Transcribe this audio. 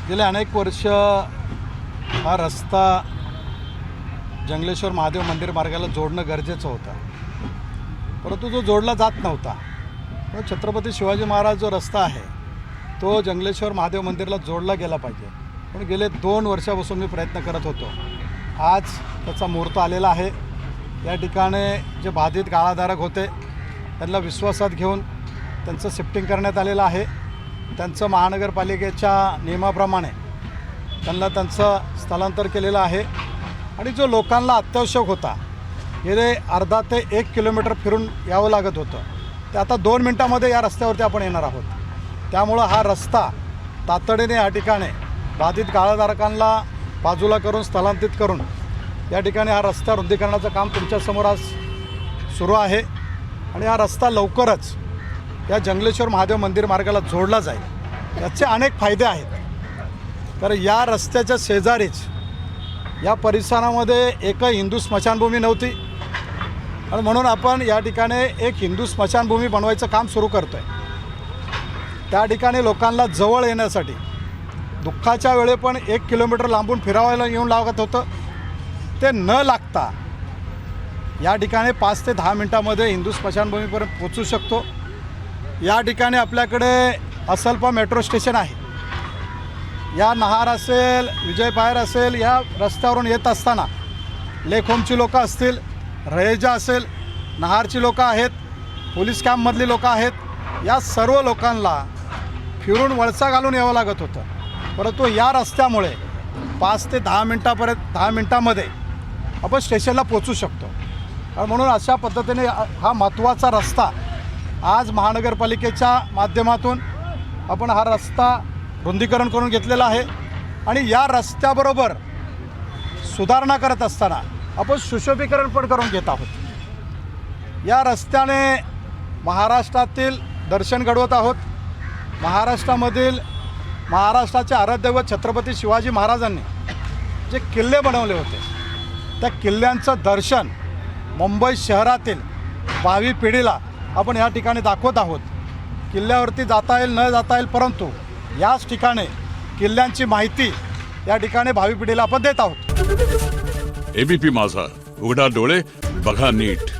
गेले अनेक वर्ष हा रस्ता जंगलेश्वर महादेव मंदिर मार्गाला जोडणं गरजेचं होतं, परंतु तो जोडला जात नव्हता. तो छत्रपती शिवाजी महाराज जो रस्ता आहे तो जंगलेश्वर महादेव मंदिरला जोडला गेला पाहिजे. पण गेले 2 वर्षापासून मी प्रयत्न करत होतो. आज त्याचा मुहूर्त आलेला आहे. या ठिकाणी जे बाधित गाळाधारक होते त्यांना विश्वासात घेऊन त्यांचं शिफ्टिंग करण्यात आलेलं आहे. त्यांचं महानगरपालिकेच्या नियमाप्रमाणे त्यांना त्यांचं स्थलांतर केलेलं आहे. आणि जो लोकांना अत्यावश्यक होता, गेले अर्धा ते 1 किलोमीटर फिरून यावं लागत होतं, ते आता 2 मिनटामध्ये या रस्त्यावरती आपण येणार आहोत. त्यामुळं हा रस्ता तातडीने या ठिकाणी बाधित गाळाधारकांना बाजूला करून स्थलांतरित करून या ठिकाणी हा रस्ता रुंदीकरणाचं काम तुमच्यासमोर आज सुरू आहे. आणि हा रस्ता लवकरच या जंगलेश्वर महादेव मंदिर मार्गाला जोडला जाईल. याचे अनेक फायदे आहेत. तर या रस्त्याच्या शेजारीच या परिसरामध्ये एकही हिंदू स्मशानभूमी नव्हती आणि म्हणून आपण या ठिकाणी एक हिंदू स्मशानभूमी बनवायचं काम सुरू करतो आहे. त्या ठिकाणी लोकांना जवळ येण्यासाठी दुःखाच्या वेळे पण 1 किलोमीटर लांबून फिरावायला येऊन लागत होतं, ते न लागता या ठिकाणी 5 ते 10 मिनटामध्ये हिंदू स्मशानभूमीपर्यंत पोचू शकतो. या ठिकाणी आपल्याकडे असलपा मेट्रो स्टेशन आहे. या नहार असेल, विजय पायर असेल, या रस्त्यावरून येत असताना लेखोमची लोकं असतील, रयेजा असेल, नहारची लोकं आहेत, पोलीस कॅम्पमधली लोकं आहेत, या सर्व लोकांना फिरून वळसा घालून यावं लागत होतं. परंतु या रस्त्यामुळे 5 ते 10 मिनटामध्ये आपण स्टेशनला पोचू शकतो. म्हणून अशा पद्धतीने हा महत्त्वाचा रस्ता आज महानगरपालिकेच्या माध्यमातून आपण हा रस्ता रुंदीकरण करून घेतलेला आहे. आणि या रस्त्याबरोबर सुधारणा करत असताना आपण सुशोभीकरण पण करून घेत आहोत. या रस्त्याने महाराष्ट्रातील दर्शन घडवत आहोत. महाराष्ट्राचे आराध्यदैवत छत्रपती शिवाजी महाराजांनी जे किल्ले बनवले होते, त्या किल्ल्यांचं दर्शन मुंबई शहरातील भावी पिढीला आपण या ठिकाणी दाखवत आहोत. किल्ल्यावरती जाता येईल न जाता येईल, परंतु याच ठिकाणी किल्ल्यांची माहिती या ठिकाणी भावी पिढीला आपण देत आहोत. एबीपी माझा, उघडा डोळे बघा नीट.